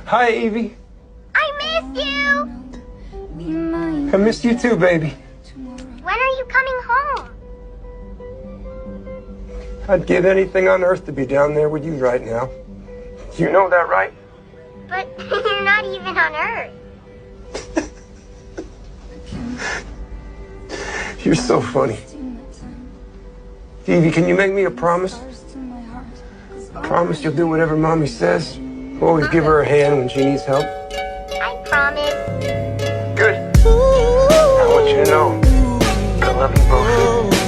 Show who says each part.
Speaker 1: Hi, Evie.
Speaker 2: I missed you!
Speaker 1: I missed you too, baby.
Speaker 2: When are you coming home?
Speaker 1: I'd give anything on earth to be down there with you right now. You know that, right?
Speaker 2: But you're not even on Earth.
Speaker 1: You're so funny. Evie, can you make me a promise? Promise you'll do whatever Mommy says. Always give her a hand when she needs help.
Speaker 2: I promise.
Speaker 1: Good. I want you to know I love you both.